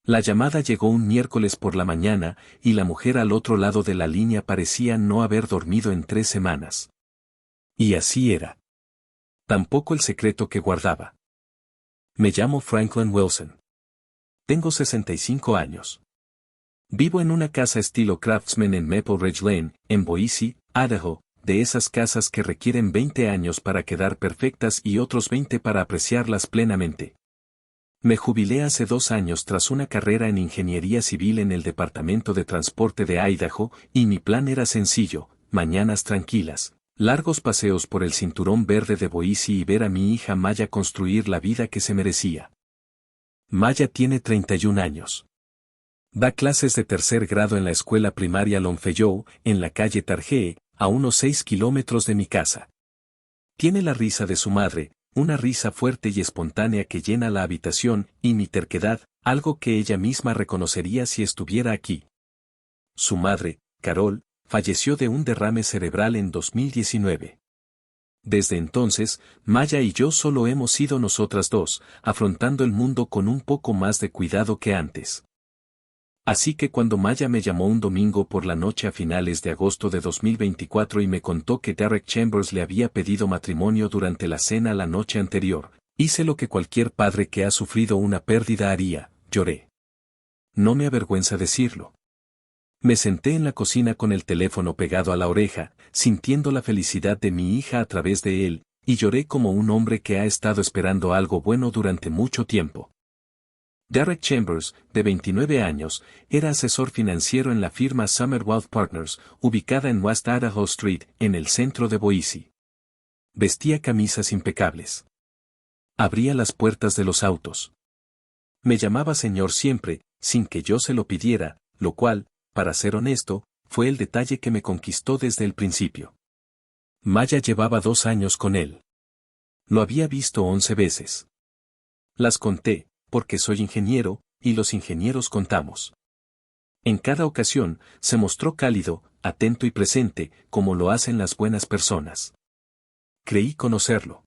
La llamada llegó un miércoles por la mañana, y la mujer al otro lado de la línea parecía no haber dormido en 3 semanas. Y así era. Tampoco el secreto que guardaba. Me llamo Franklin Wilson. Tengo 65 años. Vivo en una casa estilo Craftsman en Maple Ridge Lane, en Boise, Idaho, de esas casas que requieren 20 años para quedar perfectas y otros 20 para apreciarlas plenamente. Me jubilé hace 2 años tras una carrera en ingeniería civil en el Departamento de Transporte de Idaho, y mi plan era sencillo: mañanas tranquilas, largos paseos por el cinturón verde de Boise y ver a mi hija Maya construir la vida que se merecía. Maya tiene 31 años. Da clases de 3er grado en la escuela primaria Longfellow, en la calle Targhee, a unos 6 kilómetros de mi casa. Tiene la risa de su madre, una risa fuerte y espontánea que llena la habitación, y mi terquedad, algo que ella misma reconocería si estuviera aquí. Su madre, Carol, falleció de un derrame cerebral en 2019. Desde entonces, Maya y yo solo hemos sido nosotras dos, afrontando el mundo con un poco más de cuidado que antes. Así que cuando Maya me llamó un domingo por la noche a finales de agosto de 2024 y me contó que Derek Chambers le había pedido matrimonio durante la cena la noche anterior, hice lo que cualquier padre que ha sufrido una pérdida haría: lloré. No me avergüenza decirlo. Me senté en la cocina con el teléfono pegado a la oreja, sintiendo la felicidad de mi hija a través de él, y lloré como un hombre que ha estado esperando algo bueno durante mucho tiempo. Derek Chambers, de 29 años, era asesor financiero en la firma Summer Wealth Partners, ubicada en West Idaho Street, en el centro de Boise. Vestía camisas impecables. Abría las puertas de los autos. Me llamaba señor siempre, sin que yo se lo pidiera, lo cual, para ser honesto, fue el detalle que me conquistó desde el principio. Maya llevaba 2 años con él. Lo había visto 11 veces. Las conté, porque soy ingeniero, y los ingenieros contamos. En cada ocasión, se mostró cálido, atento y presente, como lo hacen las buenas personas. Creí conocerlo.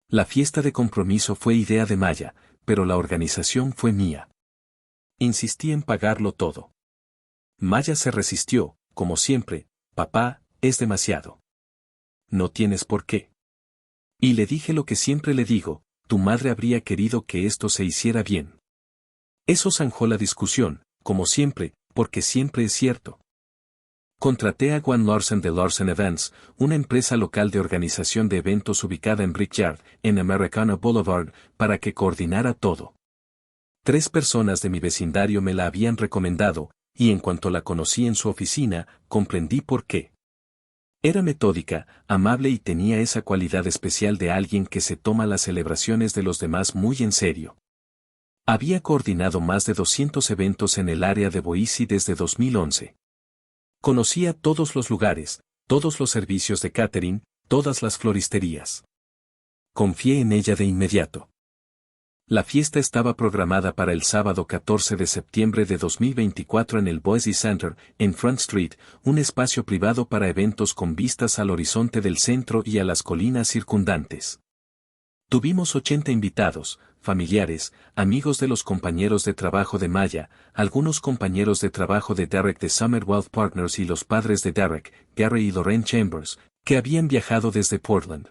La fiesta de compromiso fue idea de Maya, pero la organización fue mía. Insistí en pagarlo todo. Maya se resistió, como siempre: papá, es demasiado. No tienes por qué. Y le dije lo que siempre le digo: tu madre habría querido que esto se hiciera bien. Eso zanjó la discusión, como siempre, porque siempre es cierto. Contraté a Gwen Larson de Larson Events, una empresa local de organización de eventos ubicada en Brickyard, en Americana Boulevard, para que coordinara todo. 3 personas de mi vecindario me la habían recomendado, y en cuanto la conocí en su oficina, comprendí por qué. Era metódica, amable y tenía esa cualidad especial de alguien que se toma las celebraciones de los demás muy en serio. Había coordinado más de 200 eventos en el área de Boise desde 2011. Conocía todos los lugares, todos los servicios de catering, todas las floristerías. Confié en ella de inmediato. La fiesta estaba programada para el sábado 14 de septiembre de 2024 en el Boise Center, en Front Street, un espacio privado para eventos con vistas al horizonte del centro y a las colinas circundantes. Tuvimos 80 invitados, familiares, amigos de los compañeros de trabajo de Maya, algunos compañeros de trabajo de Derek de Summer Wealth Partners y los padres de Derek, Gary y Lorraine Chambers, que habían viajado desde Portland.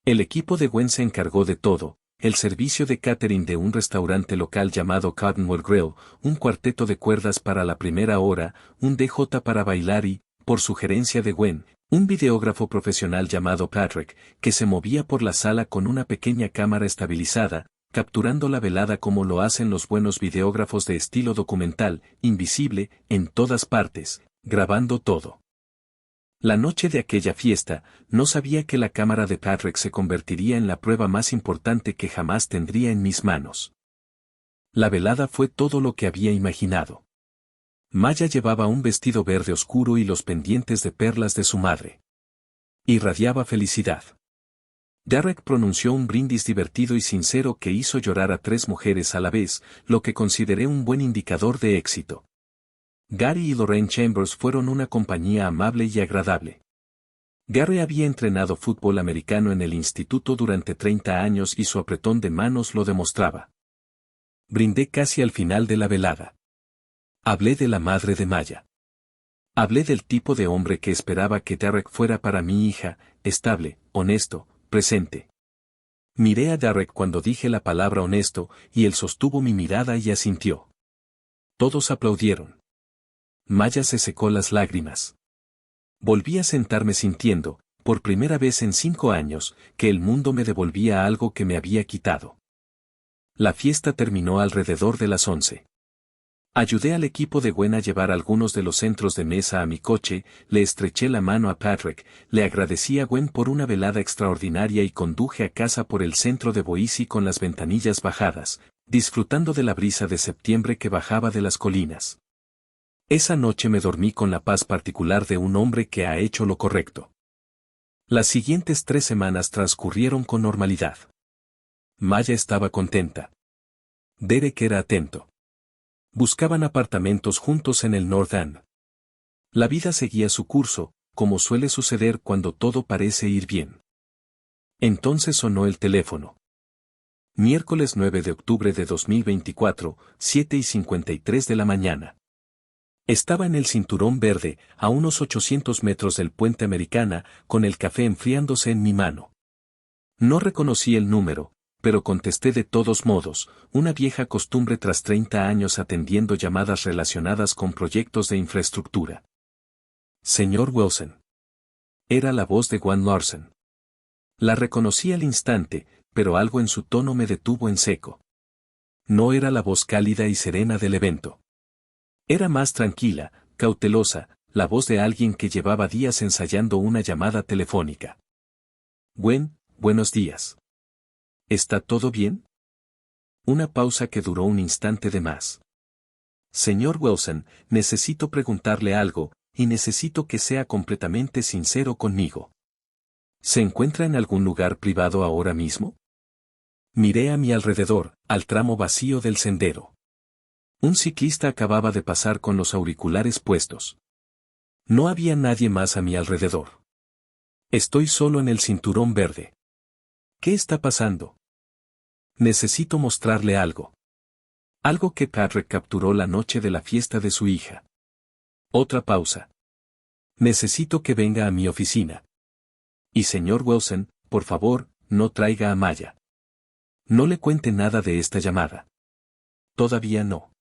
El equipo de Gwen se encargó de todo: el servicio de catering de un restaurante local llamado Cottonwood Grill, un cuarteto de cuerdas para la primera hora, un DJ para bailar y, por sugerencia de Gwen, un videógrafo profesional llamado Patrick, que se movía por la sala con una pequeña cámara estabilizada, capturando la velada como lo hacen los buenos videógrafos de estilo documental, invisible, en todas partes, grabando todo. La noche de aquella fiesta, no sabía que la cámara de Patrick se convertiría en la prueba más importante que jamás tendría en mis manos. La velada fue todo lo que había imaginado. Maya llevaba un vestido verde oscuro y los pendientes de perlas de su madre. Irradiaba felicidad. Derek pronunció un brindis divertido y sincero que hizo llorar a 3 mujeres a la vez, lo que consideré un buen indicador de éxito. Gary y Lorraine Chambers fueron una compañía amable y agradable. Gary había entrenado fútbol americano en el instituto durante 30 años y su apretón de manos lo demostraba. Brindé casi al final de la velada. Hablé de la madre de Maya. Hablé del tipo de hombre que esperaba que Derek fuera para mi hija, estable, honesto, presente. Miré a Derek cuando dije la palabra honesto, y él sostuvo mi mirada y asintió. Todos aplaudieron. Maya se secó las lágrimas. Volví a sentarme sintiendo, por primera vez en 5 años, que el mundo me devolvía algo que me había quitado. La fiesta terminó alrededor de las 11. Ayudé al equipo de Gwen a llevar algunos de los centros de mesa a mi coche, le estreché la mano a Patrick, le agradecí a Gwen por una velada extraordinaria y conduje a casa por el centro de Boise con las ventanillas bajadas, disfrutando de la brisa de septiembre que bajaba de las colinas. Esa noche me dormí con la paz particular de un hombre que ha hecho lo correcto. Las siguientes 3 semanas transcurrieron con normalidad. Maya estaba contenta. Derek era atento. Buscaban apartamentos juntos en el North End. La vida seguía su curso, como suele suceder cuando todo parece ir bien. Entonces sonó el teléfono. Miércoles 9 de octubre de 2024, 7:53 de la mañana. Estaba en el Cinturón Verde, a unos 800 metros del puente Americana, con el café enfriándose en mi mano. No reconocí el número, pero contesté de todos modos, una vieja costumbre tras 30 años atendiendo llamadas relacionadas con proyectos de infraestructura. Señor Wilson. Era la voz de Gwen Larson. La reconocí al instante, pero algo en su tono me detuvo en seco. No era la voz cálida y serena del evento. Era más tranquila, cautelosa, la voz de alguien que llevaba días ensayando una llamada telefónica. Gwen, buenos días. ¿Está todo bien? Una pausa que duró un instante de más. Señor Wilson, necesito preguntarle algo, y necesito que sea completamente sincero conmigo. ¿Se encuentra en algún lugar privado ahora mismo? Miré a mi alrededor, al tramo vacío del sendero. Un ciclista acababa de pasar con los auriculares puestos. No había nadie más a mi alrededor. Estoy solo en el Cinturón Verde. ¿Qué está pasando? Necesito mostrarle algo. Algo que Patrick capturó la noche de la fiesta de su hija. Otra pausa. Necesito que venga a mi oficina. Y señor Wilson, por favor, no traiga a Maya. No le cuente nada de esta llamada. Todavía no.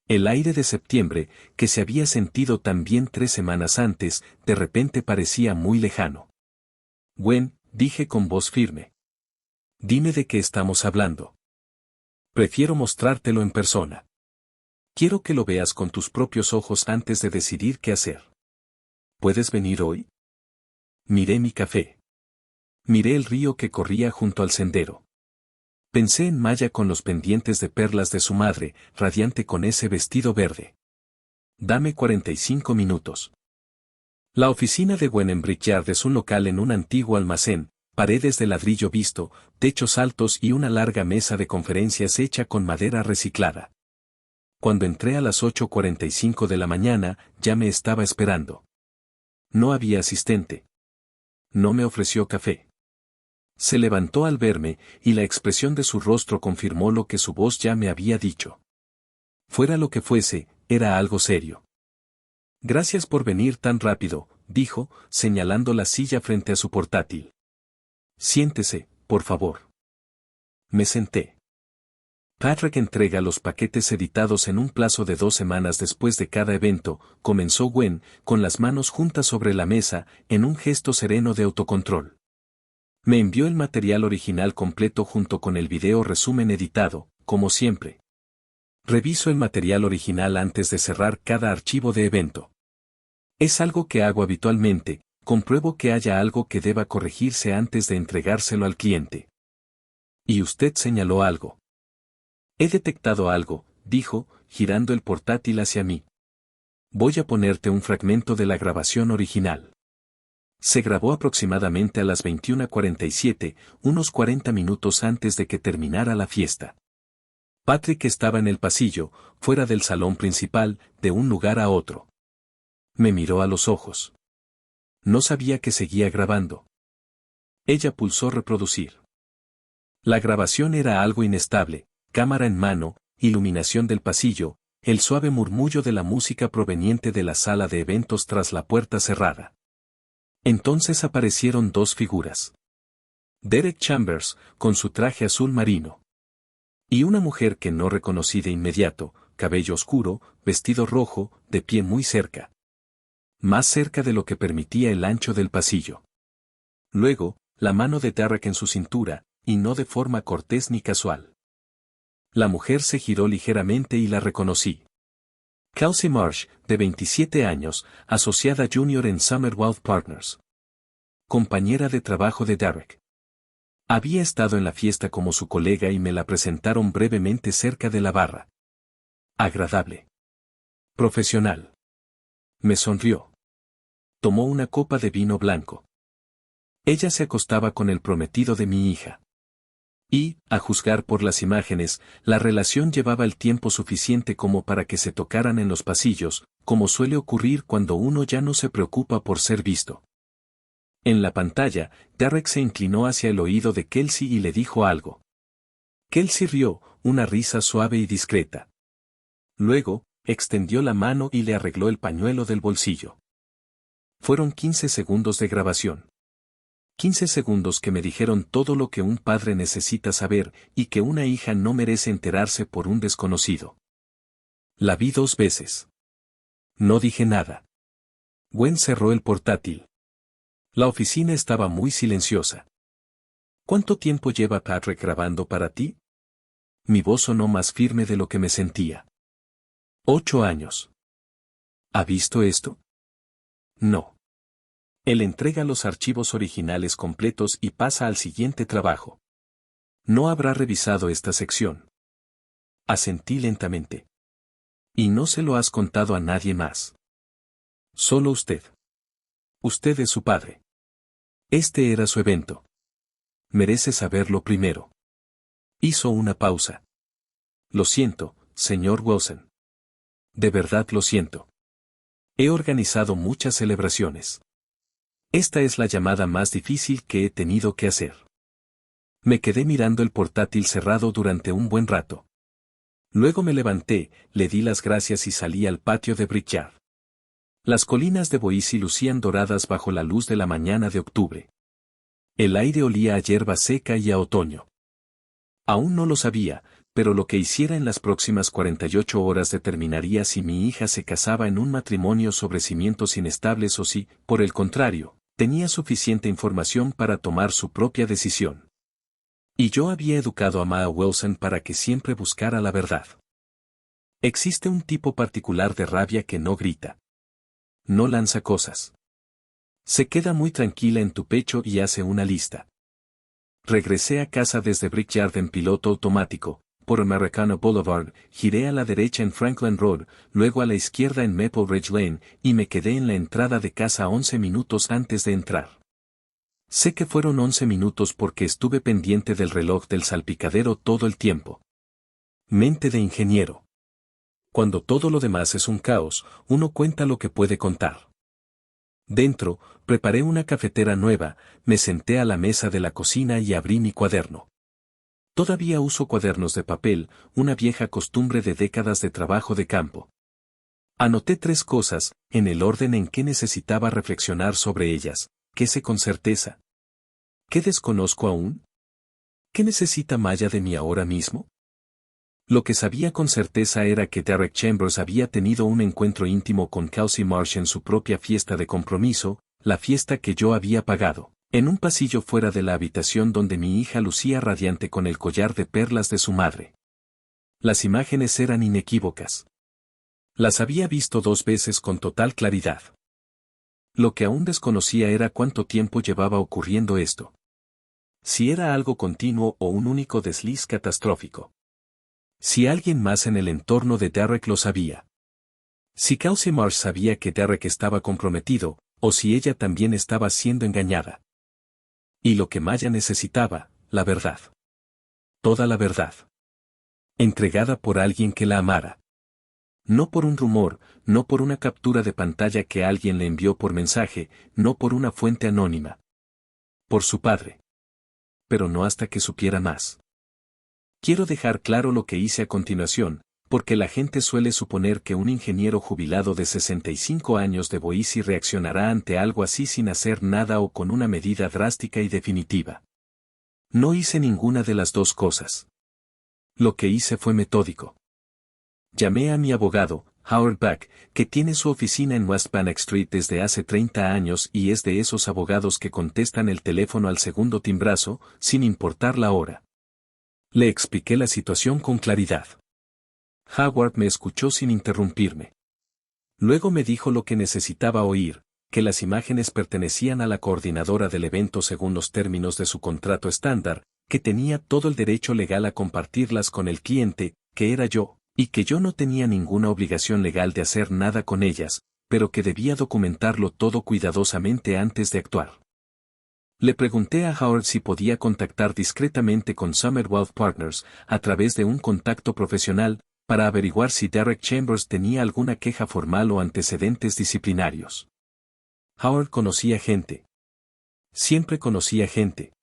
El aire de septiembre, que se había sentido tan bien 3 semanas antes, de repente parecía muy lejano. Gwen, dije con voz firme. Dime de qué estamos hablando. Prefiero mostrártelo en persona. Quiero que lo veas con tus propios ojos antes de decidir qué hacer. ¿Puedes venir hoy? Miré mi café. Miré el río que corría junto al sendero. Pensé en Maya con los pendientes de perlas de su madre, radiante con ese vestido verde. Dame 45 minutos. La oficina de Gwen en Brickyard es un local en un antiguo almacén, paredes de ladrillo visto, techos altos y una larga mesa de conferencias hecha con madera reciclada. Cuando entré a las 8:45 de la mañana, ya me estaba esperando. No había asistente. No me ofreció café. Se levantó al verme, y la expresión de su rostro confirmó lo que su voz ya me había dicho. Fuera lo que fuese, era algo serio. Gracias por venir tan rápido, dijo, señalando la silla frente a su portátil. Siéntese, por favor. Me senté. Patrick entrega los paquetes editados en un plazo de 2 semanas después de cada evento, comenzó Gwen, con las manos juntas sobre la mesa, en un gesto sereno de autocontrol. Me envió el material original completo junto con el video resumen editado, como siempre. Reviso el material original antes de cerrar cada archivo de evento. Es algo que hago habitualmente, compruebo que haya algo que deba corregirse antes de entregárselo al cliente. Y usted señaló algo. He detectado algo, dijo, girando el portátil hacia mí. Voy a ponerte un fragmento de la grabación original. Se grabó aproximadamente a las 21:47, unos 40 minutos antes de que terminara la fiesta. Patrick estaba en el pasillo, fuera del salón principal, de un lugar a otro. Me miró a los ojos. No sabía que seguía grabando. Ella pulsó reproducir. La grabación era algo inestable, Cámara en mano, iluminación del pasillo, el suave murmullo de la música proveniente de la sala de eventos tras la puerta cerrada. Entonces aparecieron dos figuras. Derek Chambers, con su traje azul marino. Y una mujer que no reconocí de inmediato, cabello oscuro, vestido rojo, de pie muy cerca. Más cerca de lo que permitía el ancho del pasillo. Luego, la mano de Derek en su cintura, y no de forma cortés ni casual. La mujer se giró ligeramente y la reconocí. Kelsey Marsh, de 27 años, asociada junior en Summerworld Partners. Compañera de trabajo de Derek. Había estado en la fiesta como su colega y me la presentaron brevemente cerca de la barra. Agradable. Profesional. Me sonrió. Tomó una copa de vino blanco. Ella se acostaba con el prometido de mi hija. Y, a juzgar por las imágenes, la relación llevaba el tiempo suficiente como para que se tocaran en los pasillos, como suele ocurrir cuando uno ya no se preocupa por ser visto. En la pantalla, Derek se inclinó hacia el oído de Kelsey y le dijo algo. Kelsey rió, una risa suave y discreta. Luego, extendió la mano y le arregló el pañuelo del bolsillo. Fueron 15 segundos de grabación. 15 segundos que me dijeron todo lo que un padre necesita saber y que una hija no merece enterarse por un desconocido. La vi 2 veces. No dije nada. Gwen cerró el portátil. La oficina estaba muy silenciosa. ¿Cuánto tiempo lleva Patrick grabando para ti? Mi voz sonó más firme de lo que me sentía. 8 años. ¿Ha visto esto? No. Él entrega los archivos originales completos y pasa al siguiente trabajo. No habrá revisado esta sección. Asentí lentamente. Y no se lo has contado a nadie más. Solo usted. Usted es su padre. Este era su evento. Merece saberlo primero. Hizo una pausa. Lo siento, señor Wilson. De verdad lo siento. He organizado muchas celebraciones. Esta es la llamada más difícil que he tenido que hacer. Me quedé mirando el portátil cerrado durante un buen rato. Luego me levanté, le di las gracias y salí al patio de Brickyard. Las colinas de Boise lucían doradas bajo la luz de la mañana de octubre. El aire olía a hierba seca y a otoño. Aún no lo sabía, pero lo que hiciera en las próximas 48 horas determinaría si mi hija se casaba en un matrimonio sobre cimientos inestables o si, por el contrario, tenía suficiente información para tomar su propia decisión. Y yo había educado a Maya Wilson para que siempre buscara la verdad. Existe un tipo particular de rabia que no grita. No lanza cosas. Se queda muy tranquila en tu pecho y hace una lista. Regresé a casa desde Brickyard en piloto automático, por Americana Boulevard, giré a la derecha en Franklin Road, luego a la izquierda en Maple Ridge Lane, y me quedé en la entrada de casa 11 minutos antes de entrar. Sé que fueron 11 minutos porque estuve pendiente del reloj del salpicadero todo el tiempo. Mente de ingeniero. Cuando todo lo demás es un caos, uno cuenta lo que puede contar. Dentro, preparé una cafetera nueva, me senté a la mesa de la cocina y abrí mi cuaderno. Todavía uso cuadernos de papel, una vieja costumbre de décadas de trabajo de campo. Anoté 3 cosas, en el orden en que necesitaba reflexionar sobre ellas. ¿Qué sé con certeza? ¿Qué desconozco aún? ¿Qué necesita Maya de mí ahora mismo? Lo que sabía con certeza era que Derek Chambers había tenido un encuentro íntimo con Kelsey Marsh en su propia fiesta de compromiso, la fiesta que yo había pagado. En un pasillo fuera de la habitación donde mi hija lucía radiante con el collar de perlas de su madre. Las imágenes eran inequívocas. Las había visto 2 veces con total claridad. Lo que aún desconocía era cuánto tiempo llevaba ocurriendo esto. Si era algo continuo o un único desliz catastrófico. Si alguien más en el entorno de Derek lo sabía. Si Kelsey Marsh sabía que Derek estaba comprometido, o si ella también estaba siendo engañada. Y lo que Maya necesitaba, la verdad. Toda la verdad. Entregada por alguien que la amara. No por un rumor, no por una captura de pantalla que alguien le envió por mensaje, no por una fuente anónima. Por su padre. Pero no hasta que supiera más. Quiero dejar claro lo que hice a continuación, porque la gente suele suponer que un ingeniero jubilado de 65 años de Boise reaccionará ante algo así sin hacer nada o con una medida drástica y definitiva. No hice ninguna de las dos cosas. Lo que hice fue metódico. Llamé a mi abogado, Howard Buck, que tiene su oficina en West Bannock Street desde hace 30 años y es de esos abogados que contestan el teléfono al segundo timbrazo, sin importar la hora. Le expliqué la situación con claridad. Howard me escuchó sin interrumpirme. Luego me dijo lo que necesitaba oír, que las imágenes pertenecían a la coordinadora del evento según los términos de su contrato estándar, que tenía todo el derecho legal a compartirlas con el cliente, que era yo, y que yo no tenía ninguna obligación legal de hacer nada con ellas, pero que debía documentarlo todo cuidadosamente antes de actuar. Le pregunté a Howard si podía contactar discretamente con Summer Wealth Partners a través de un contacto profesional, para averiguar si Derek Chambers tenía alguna queja formal o antecedentes disciplinarios. Howard conocía gente. Siempre conocía gente.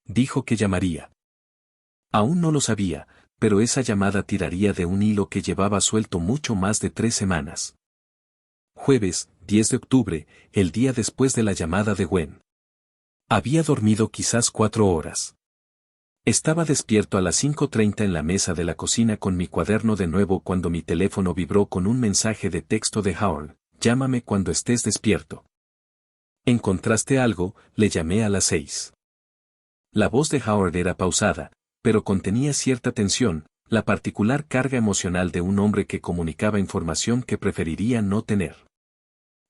Dijo que llamaría. Aún no lo sabía, pero esa llamada tiraría de un hilo que llevaba suelto mucho más de 3 semanas. Jueves, 10 de octubre, el día después de la llamada de Gwen. Había dormido quizás 4 horas. Estaba despierto a las 5:30 en la mesa de la cocina con mi cuaderno de nuevo cuando mi teléfono vibró con un mensaje de texto de Howard: llámame cuando estés despierto. ¿Encontraste algo?, le llamé a las 6. La voz de Howard era pausada, pero contenía cierta tensión, la particular carga emocional de un hombre que comunicaba información que preferiría no tener.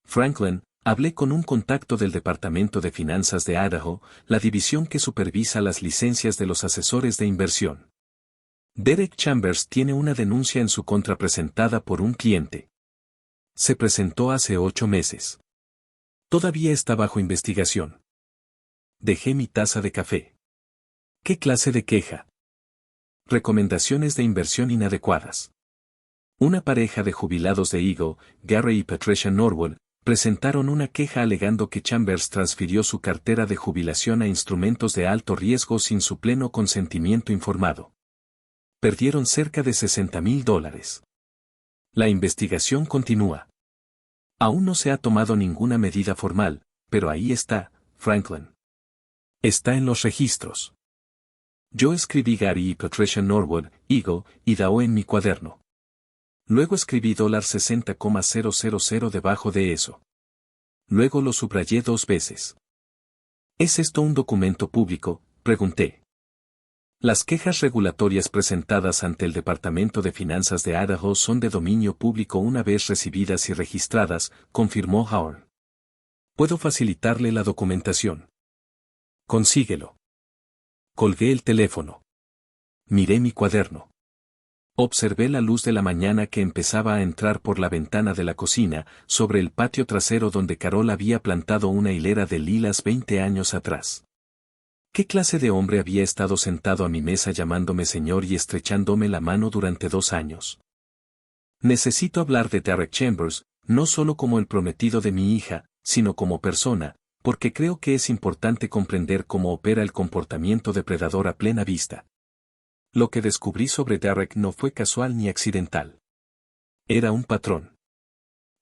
Franklin, hablé con un contacto del Departamento de Finanzas de Idaho, la división que supervisa las licencias de los asesores de inversión. Derek Chambers tiene una denuncia en su contra presentada por un cliente. Se presentó hace 8 meses. Todavía está bajo investigación. Dejé mi taza de café. ¿Qué clase de queja? Recomendaciones de inversión inadecuadas. Una pareja de jubilados de Eagle, Gary y Patricia Norwood, presentaron una queja alegando que Chambers transfirió su cartera de jubilación a instrumentos de alto riesgo sin su pleno consentimiento informado. Perdieron cerca de $60,000. La investigación continúa. Aún no se ha tomado ninguna medida formal, pero ahí está, Franklin. Está en los registros. Yo escribí Gary y Patricia Norwood, Eagle, y DAO en mi cuaderno. Luego escribí $60,000 debajo de eso. Luego lo subrayé 2 veces. ¿Es esto un documento público?, pregunté. Las quejas regulatorias presentadas ante el Departamento de Finanzas de Idaho son de dominio público una vez recibidas y registradas, confirmó Howard. Puedo facilitarle la documentación. Consíguelo. Colgué el teléfono. Miré mi cuaderno. Observé la luz de la mañana que empezaba a entrar por la ventana de la cocina, sobre el patio trasero donde Carol había plantado una hilera de lilas 20 años atrás. ¿Qué clase de hombre había estado sentado a mi mesa llamándome señor y estrechándome la mano durante 2 años? Necesito hablar de Derek Chambers, no solo como el prometido de mi hija, sino como persona, porque creo que es importante comprender cómo opera el comportamiento depredador a plena vista. Lo que descubrí sobre Derek no fue casual ni accidental. Era un patrón.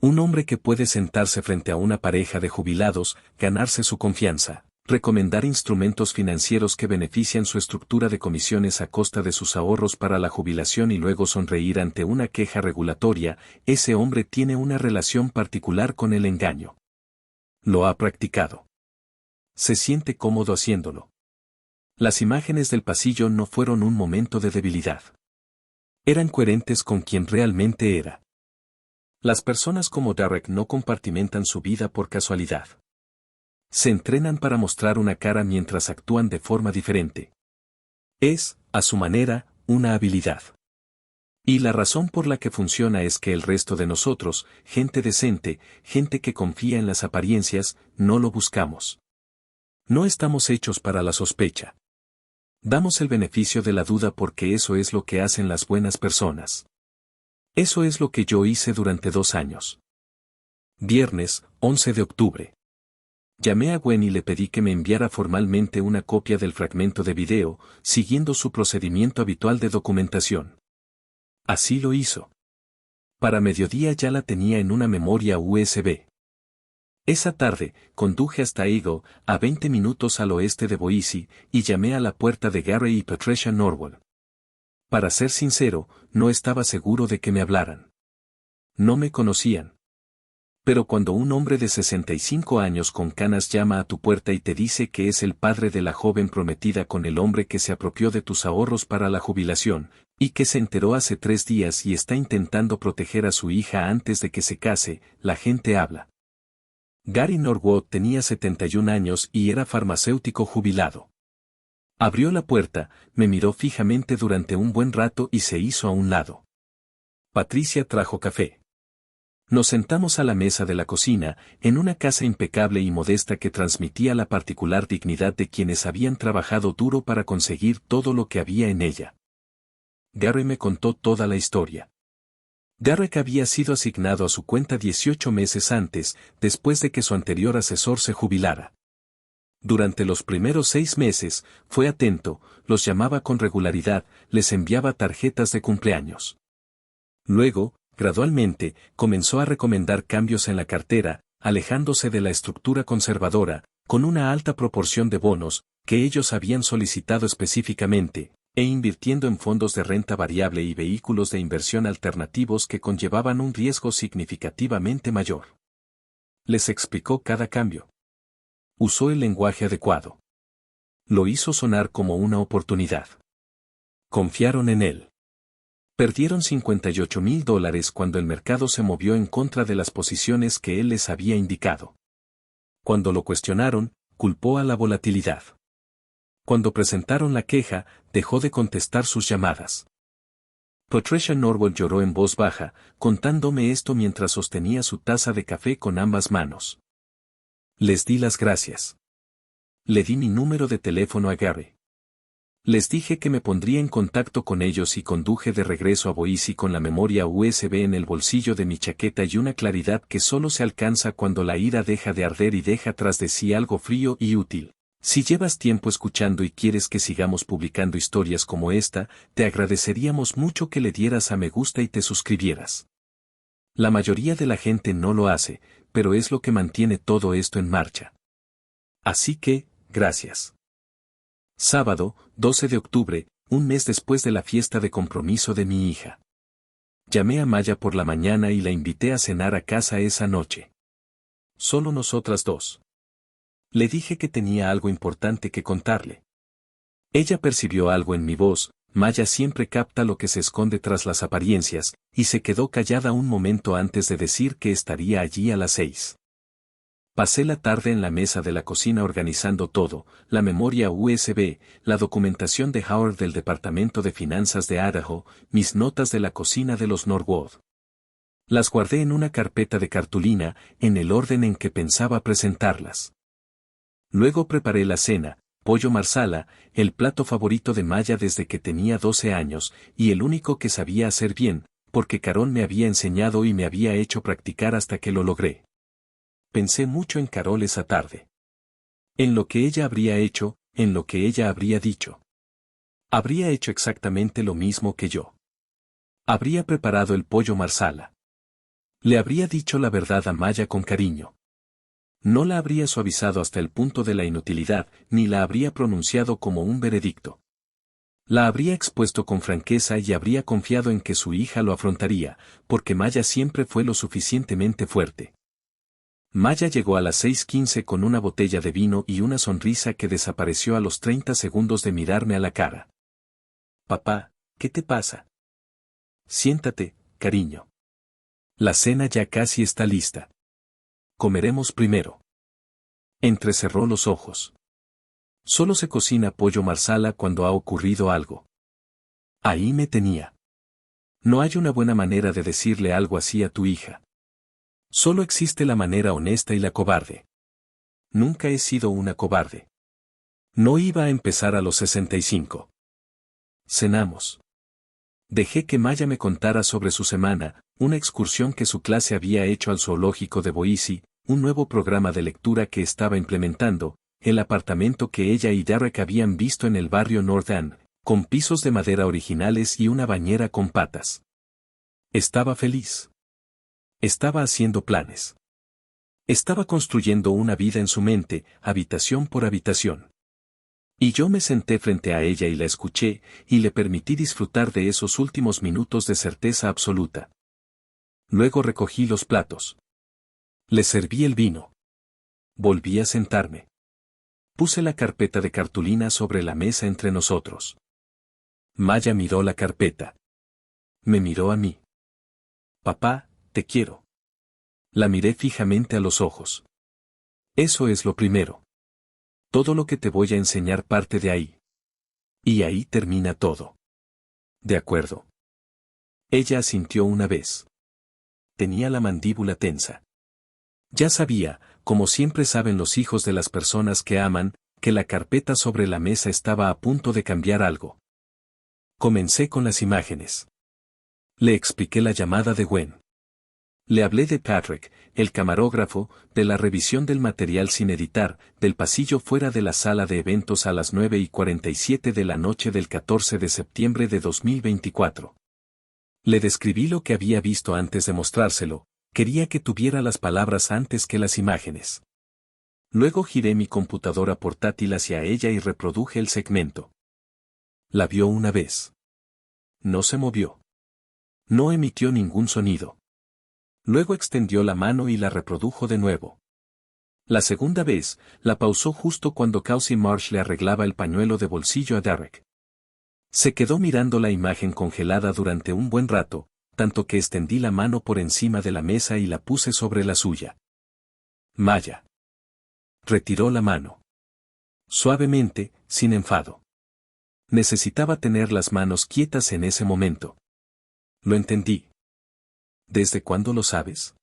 Un hombre que puede sentarse frente a una pareja de jubilados, ganarse su confianza, recomendar instrumentos financieros que benefician su estructura de comisiones a costa de sus ahorros para la jubilación y luego sonreír ante una queja regulatoria. Ese hombre tiene una relación particular con el engaño. Lo ha practicado. Se siente cómodo haciéndolo. Las imágenes del pasillo no fueron un momento de debilidad. Eran coherentes con quien realmente era. Las personas como Derek no compartimentan su vida por casualidad. Se entrenan para mostrar una cara mientras actúan de forma diferente. Es, a su manera, una habilidad. Y la razón por la que funciona es que el resto de nosotros, gente decente, gente que confía en las apariencias, no lo buscamos. No estamos hechos para la sospecha. Damos el beneficio de la duda porque eso es lo que hacen las buenas personas. Eso es lo que yo hice durante 2 años. Viernes, 11 de octubre. Llamé a Gwen y le pedí que me enviara formalmente una copia del fragmento de video, siguiendo su procedimiento habitual de documentación. Así lo hizo. Para mediodía ya la tenía en una memoria USB. Esa tarde, conduje hasta Eagle, a 20 minutos al oeste de Boise, y llamé a la puerta de Gary y Patricia Norwell. Para ser sincero, no estaba seguro de que me hablaran. No me conocían. Pero cuando un hombre de 65 años con canas llama a tu puerta y te dice que es el padre de la joven prometida con el hombre que se apropió de tus ahorros para la jubilación, y que se enteró hace 3 días y está intentando proteger a su hija antes de que se case, la gente habla. Gary Norwood tenía 71 años y era farmacéutico jubilado. Abrió la puerta, me miró fijamente durante un buen rato y se hizo a un lado. Patricia trajo café. Nos sentamos a la mesa de la cocina, en una casa impecable y modesta que transmitía la particular dignidad de quienes habían trabajado duro para conseguir todo lo que había en ella. Gary me contó toda la historia. Derek había sido asignado a su cuenta 18 meses antes, después de que su anterior asesor se jubilara. Durante los primeros 6 meses, fue atento, los llamaba con regularidad, les enviaba tarjetas de cumpleaños. Luego, gradualmente, comenzó a recomendar cambios en la cartera, alejándose de la estructura conservadora, con una alta proporción de bonos, que ellos habían solicitado específicamente, e invirtiendo en fondos de renta variable y vehículos de inversión alternativos que conllevaban un riesgo significativamente mayor. Les explicó cada cambio. Usó el lenguaje adecuado. Lo hizo sonar como una oportunidad. Confiaron en él. Perdieron $58,000 cuando el mercado se movió en contra de las posiciones que él les había indicado. Cuando lo cuestionaron, culpó a la volatilidad. Cuando presentaron la queja, dejó de contestar sus llamadas. Patricia Norwell lloró en voz baja, contándome esto mientras sostenía su taza de café con ambas manos. Les di las gracias. Le di mi número de teléfono a Gary. Les dije que me pondría en contacto con ellos y conduje de regreso a Boise con la memoria USB en el bolsillo de mi chaqueta y una claridad que solo se alcanza cuando la ira deja de arder y deja tras de sí algo frío y útil. Si llevas tiempo escuchando y quieres que sigamos publicando historias como esta, te agradeceríamos mucho que le dieras a me gusta y te suscribieras. La mayoría de la gente no lo hace, pero es lo que mantiene todo esto en marcha. Así que, gracias. Sábado, 12 de octubre, un mes después de la fiesta de compromiso de mi hija. Llamé a Maya por la mañana y la invité a cenar a casa esa noche. Solo nosotras dos. Le dije que tenía algo importante que contarle. Ella percibió algo en mi voz, Maya siempre capta lo que se esconde tras las apariencias, y se quedó callada un momento antes de decir que estaría allí a las 6. Pasé la tarde en la mesa de la cocina organizando todo, la memoria USB, la documentación de Howard del Departamento de Finanzas de Idaho, mis notas de la cocina de los Norwood. Las guardé en una carpeta de cartulina, en el orden en que pensaba presentarlas. Luego preparé la cena, pollo marsala, el plato favorito de Maya desde que tenía 12 años, y el único que sabía hacer bien, porque Carol me había enseñado y me había hecho practicar hasta que lo logré. Pensé mucho en Carol esa tarde. En lo que ella habría hecho, en lo que ella habría dicho. Habría hecho exactamente lo mismo que yo. Habría preparado el pollo marsala. Le habría dicho la verdad a Maya con cariño. No la habría suavizado hasta el punto de la inutilidad, ni la habría pronunciado como un veredicto. La habría expuesto con franqueza y habría confiado en que su hija lo afrontaría, porque Maya siempre fue lo suficientemente fuerte. Maya llegó a las 6:15 con una botella de vino y una sonrisa que desapareció a los 30 segundos de mirarme a la cara. Papá, ¿qué te pasa? Siéntate, cariño. La cena ya casi está lista. Comeremos primero. Entrecerró los ojos. Solo se cocina pollo marsala cuando ha ocurrido algo. Ahí me tenía. No hay una buena manera de decirle algo así a tu hija. Solo existe la manera honesta y la cobarde. Nunca he sido una cobarde. No iba a empezar a los 65. Cenamos. Dejé que Maya me contara sobre su semana, una excursión que su clase había hecho al zoológico de Boise, un nuevo programa de lectura que estaba implementando, el apartamento que ella y Derek habían visto en el barrio North End, con pisos de madera originales y una bañera con patas. Estaba feliz. Estaba haciendo planes. Estaba construyendo una vida en su mente, habitación por habitación. Y yo me senté frente a ella y la escuché, y le permití disfrutar de esos últimos minutos de certeza absoluta. Luego recogí los platos. Le serví el vino. Volví a sentarme. Puse la carpeta de cartulina sobre la mesa entre nosotros. Maya miró la carpeta. Me miró a mí. Papá, te quiero. La miré fijamente a los ojos. Eso es lo primero. Todo lo que te voy a enseñar parte de ahí. Y ahí termina todo. De acuerdo. Ella asintió una vez. Tenía la mandíbula tensa. Ya sabía, como siempre saben los hijos de las personas que aman, que la carpeta sobre la mesa estaba a punto de cambiar algo. Comencé con las imágenes. Le expliqué la llamada de Gwen. Le hablé de Patrick, el camarógrafo, de la revisión del material sin editar, del pasillo fuera de la sala de eventos a las 9:47 de la noche del 14 de septiembre de 2024. Le describí lo que había visto antes de mostrárselo, quería que tuviera las palabras antes que las imágenes. Luego giré mi computadora portátil hacia ella y reproduje el segmento. La vio una vez. No se movió. No emitió ningún sonido. Luego extendió la mano y la reprodujo de nuevo. La segunda vez, la pausó justo cuando Causey Marsh le arreglaba el pañuelo de bolsillo a Derek. Se quedó mirando la imagen congelada durante un buen rato, tanto que extendí la mano por encima de la mesa y la puse sobre la suya. Maya. Retiró la mano. Suavemente, sin enfado. Necesitaba tener las manos quietas en ese momento. Lo entendí. ¿Desde cuándo lo sabes?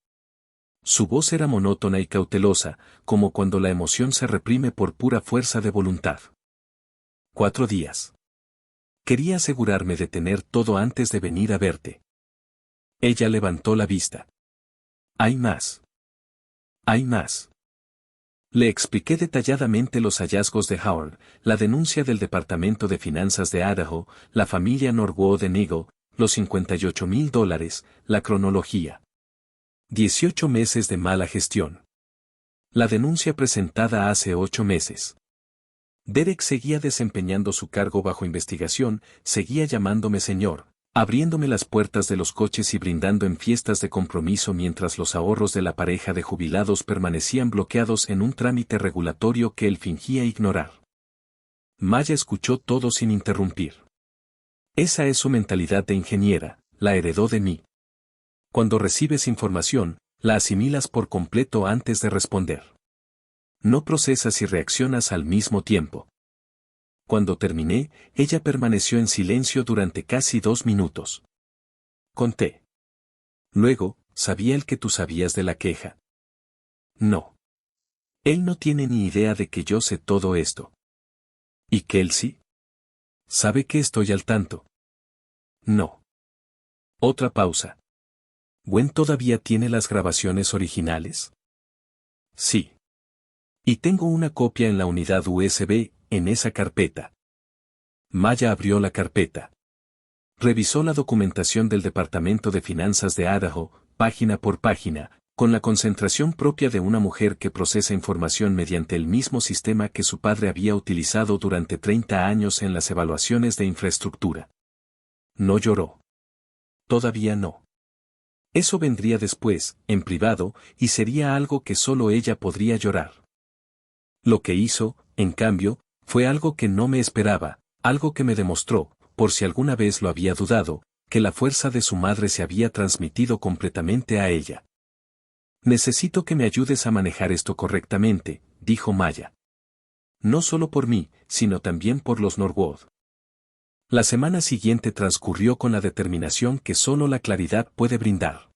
Su voz era monótona y cautelosa, como cuando la emoción se reprime por pura fuerza de voluntad. 4 días. Quería asegurarme de tener todo antes de venir a verte. Ella levantó la vista. Hay más. Hay más. Le expliqué detalladamente los hallazgos de Howard, la denuncia del Departamento de Finanzas de Idaho, la familia Norwood en Eagle, los $50,000, la cronología. 18 meses de mala gestión. La denuncia presentada hace 8 meses. Derek seguía desempeñando su cargo bajo investigación, seguía llamándome señor, abriéndome las puertas de los coches y brindando en fiestas de compromiso mientras los ahorros de la pareja de jubilados permanecían bloqueados en un trámite regulatorio que él fingía ignorar. Maya escuchó todo sin interrumpir. Esa es su mentalidad de ingeniera, la heredó de mí. Cuando recibes información, la asimilas por completo antes de responder. No procesas y reaccionas al mismo tiempo. Cuando terminé, ella permaneció en silencio durante casi 2 minutos. Conté. Luego, ¿sabía él que tú sabías de la queja? No. Él no tiene ni idea de que yo sé todo esto. ¿Y que él sí? ¿Sabe que estoy al tanto? No. Otra pausa. ¿Gwen todavía tiene las grabaciones originales? Sí. Y tengo una copia en la unidad USB, en esa carpeta. Maya abrió la carpeta. Revisó la documentación del Departamento de Finanzas de Idaho, página por página, con la concentración propia de una mujer que procesa información mediante el mismo sistema que su padre había utilizado durante 30 años en las evaluaciones de infraestructura. No lloró. Todavía no. Eso vendría después, en privado, y sería algo que solo ella podría llorar. Lo que hizo, en cambio, fue algo que no me esperaba, algo que me demostró, por si alguna vez lo había dudado, que la fuerza de su madre se había transmitido completamente a ella. Necesito que me ayudes a manejar esto correctamente, dijo Maya. No solo por mí, sino también por los Norwood. La semana siguiente transcurrió con la determinación que solo la claridad puede brindar.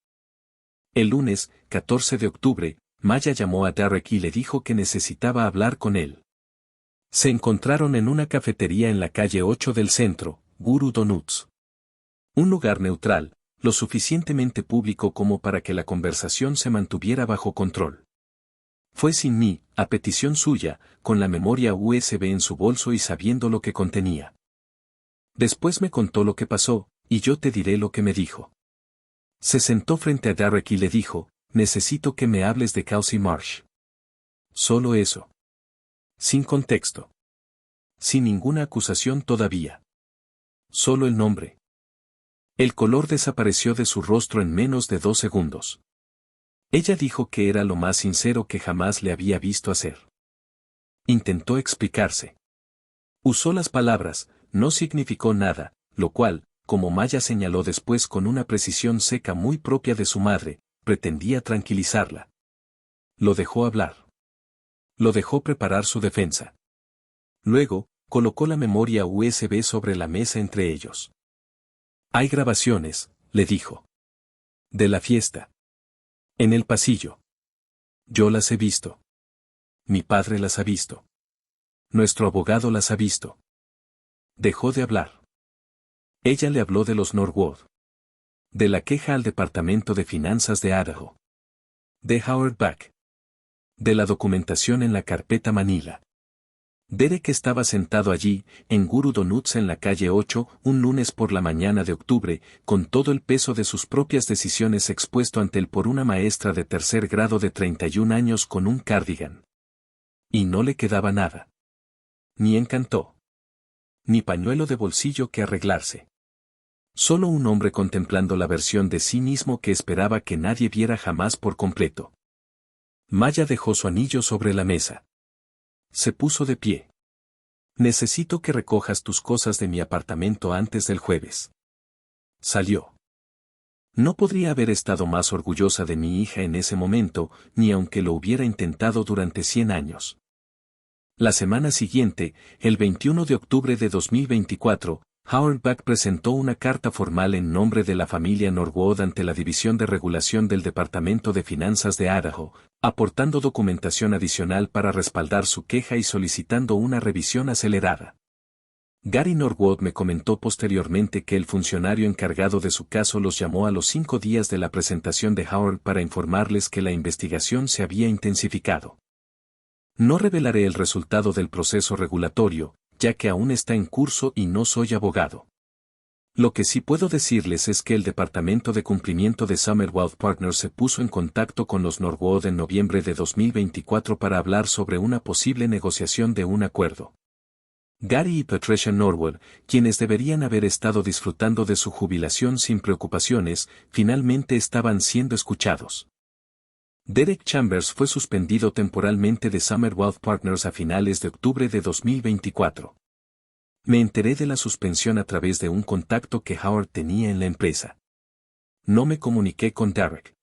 El lunes, 14 de octubre, Maya llamó a Derek y le dijo que necesitaba hablar con él. Se encontraron en una cafetería en la calle 8 del centro, Guru Donuts. Un lugar neutral, lo suficientemente público como para que la conversación se mantuviera bajo control. Fue sin mí, a petición suya, con la memoria USB en su bolso y sabiendo lo que contenía. Después me contó lo que pasó, y yo te diré lo que me dijo. Se sentó frente a Derek y le dijo, necesito que me hables de Causey Marsh. Solo eso. Sin contexto. Sin ninguna acusación todavía. Solo el nombre. El color desapareció de su rostro en menos de 2 segundos. Ella dijo que era lo más sincero que jamás le había visto hacer. Intentó explicarse. Usó las palabras, no significó nada, lo cual, como Maya señaló después con una precisión seca muy propia de su madre, pretendía tranquilizarla. Lo dejó hablar. Lo dejó preparar su defensa. Luego, colocó la memoria USB sobre la mesa entre ellos. Hay grabaciones, le dijo. De la fiesta. En el pasillo. Yo las he visto. Mi padre las ha visto. Nuestro abogado las ha visto. Dejó de hablar. Ella le habló de los Norwood. De la queja al Departamento de Finanzas de Idaho. De Howard Beck. De la documentación en la carpeta Manila. Derek estaba sentado allí, en Guru Donuts en la calle 8, un lunes por la mañana de octubre, con todo el peso de sus propias decisiones expuesto ante él por una maestra de tercer grado de 31 años con un cardigan. Y no le quedaba nada. Ni encantó. Ni pañuelo de bolsillo que arreglarse. Solo un hombre contemplando la versión de sí mismo que esperaba que nadie viera jamás por completo. Maya dejó su anillo sobre la mesa. Se puso de pie. Necesito que recojas tus cosas de mi apartamento antes del jueves. Salió. No podría haber estado más orgullosa de mi hija en ese momento, ni aunque lo hubiera intentado durante 100 años. La semana siguiente, el 21 de octubre de 2024, Howard Beck presentó una carta formal en nombre de la familia Norwood ante la División de Regulación del Departamento de Finanzas de Idaho, aportando documentación adicional para respaldar su queja y solicitando una revisión acelerada. Gary Norwood me comentó posteriormente que el funcionario encargado de su caso los llamó a los 5 días de la presentación de Howard para informarles que la investigación se había intensificado. No revelaré el resultado del proceso regulatorio, ya que aún está en curso y no soy abogado. Lo que sí puedo decirles es que el Departamento de Cumplimiento de Summerworld Partners se puso en contacto con los Norwood en noviembre de 2024 para hablar sobre una posible negociación de un acuerdo. Gary y Patricia Norwood, quienes deberían haber estado disfrutando de su jubilación sin preocupaciones, finalmente estaban siendo escuchados. Derek Chambers fue suspendido temporalmente de Summerworld Partners a finales de octubre de 2024. Me enteré de la suspensión a través de un contacto que Howard tenía en la empresa. No me comuniqué con Derek.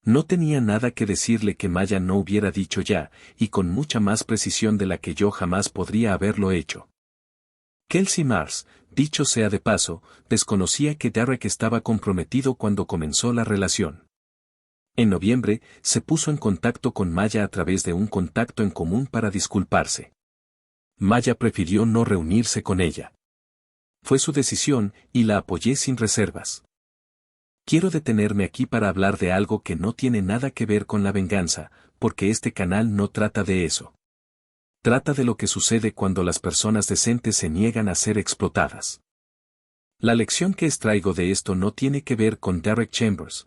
No tenía nada que decirle que Maya no hubiera dicho ya, y con mucha más precisión de la que yo jamás podría haberlo hecho. Kelsey Mars, dicho sea de paso, desconocía que Derek estaba comprometido cuando comenzó la relación. En noviembre, se puso en contacto con Maya a través de un contacto en común para disculparse. Maya prefirió no reunirse con ella. Fue su decisión, y la apoyé sin reservas. Quiero detenerme aquí para hablar de algo que no tiene nada que ver con la venganza, porque este canal no trata de eso. Trata de lo que sucede cuando las personas decentes se niegan a ser explotadas. La lección que extraigo de esto no tiene que ver con Derek Chambers.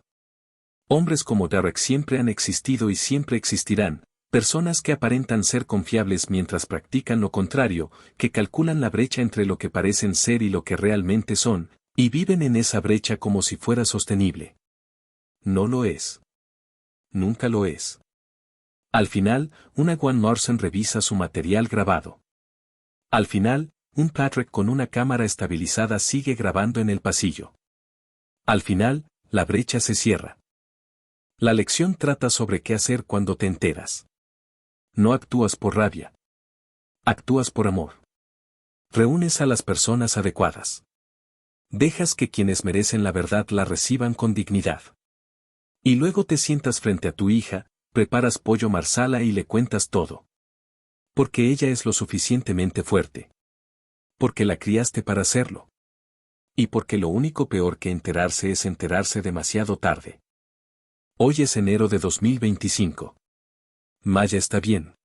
Hombres como Derek siempre han existido y siempre existirán, personas que aparentan ser confiables mientras practican lo contrario, que calculan la brecha entre lo que parecen ser y lo que realmente son, y viven en esa brecha como si fuera sostenible. No lo es. Nunca lo es. Al final, una Gwen Larson revisa su material grabado. Al final, un Patrick con una cámara estabilizada sigue grabando en el pasillo. Al final, la brecha se cierra. La lección trata sobre qué hacer cuando te enteras. No actúas por rabia. Actúas por amor. Reúnes a las personas adecuadas. Dejas que quienes merecen la verdad la reciban con dignidad. Y luego te sientas frente a tu hija, preparas pollo marsala y le cuentas todo. Porque ella es lo suficientemente fuerte. Porque la criaste para hacerlo. Y porque lo único peor que enterarse es enterarse demasiado tarde. Hoy es enero de 2025. Maya está bien.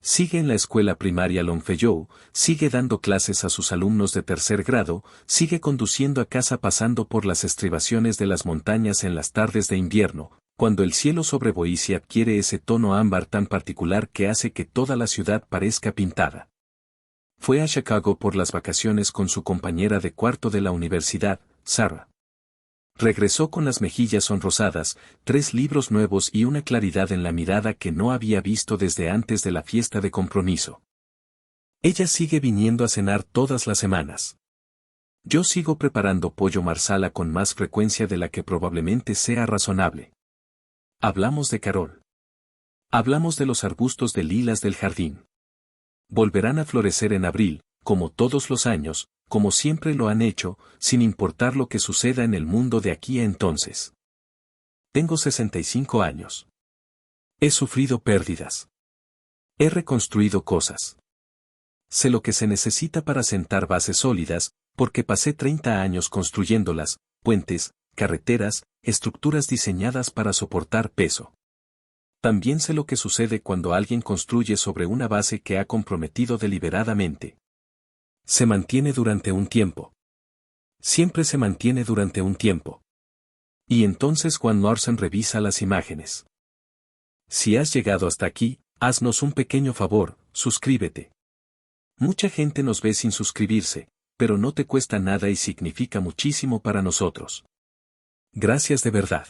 Sigue en la escuela primaria Longfellow, sigue dando clases a sus alumnos de tercer grado, sigue conduciendo a casa pasando por las estribaciones de las montañas en las tardes de invierno, cuando el cielo sobre Boise adquiere ese tono ámbar tan particular que hace que toda la ciudad parezca pintada. Fue a Chicago por las vacaciones con su compañera de cuarto de la universidad, Sarah. Regresó con las mejillas sonrosadas, 3 libros nuevos y una claridad en la mirada que no había visto desde antes de la fiesta de compromiso. Ella sigue viniendo a cenar todas las semanas. Yo sigo preparando pollo marsala con más frecuencia de la que probablemente sea razonable. Hablamos de Carol. Hablamos de los arbustos de lilas del jardín. Volverán a florecer en abril, como todos los años, como siempre lo han hecho, sin importar lo que suceda en el mundo de aquí a entonces. Tengo 65 años. He sufrido pérdidas. He reconstruido cosas. Sé lo que se necesita para sentar bases sólidas, porque pasé 30 años construyéndolas, puentes, carreteras, estructuras diseñadas para soportar peso. También sé lo que sucede cuando alguien construye sobre una base que ha comprometido deliberadamente. Se mantiene durante un tiempo. Siempre se mantiene durante un tiempo. Y entonces Juan Morrison revisa las imágenes. Si has llegado hasta aquí, haznos un pequeño favor, suscríbete. Mucha gente nos ve sin suscribirse, pero no te cuesta nada y significa muchísimo para nosotros. Gracias de verdad.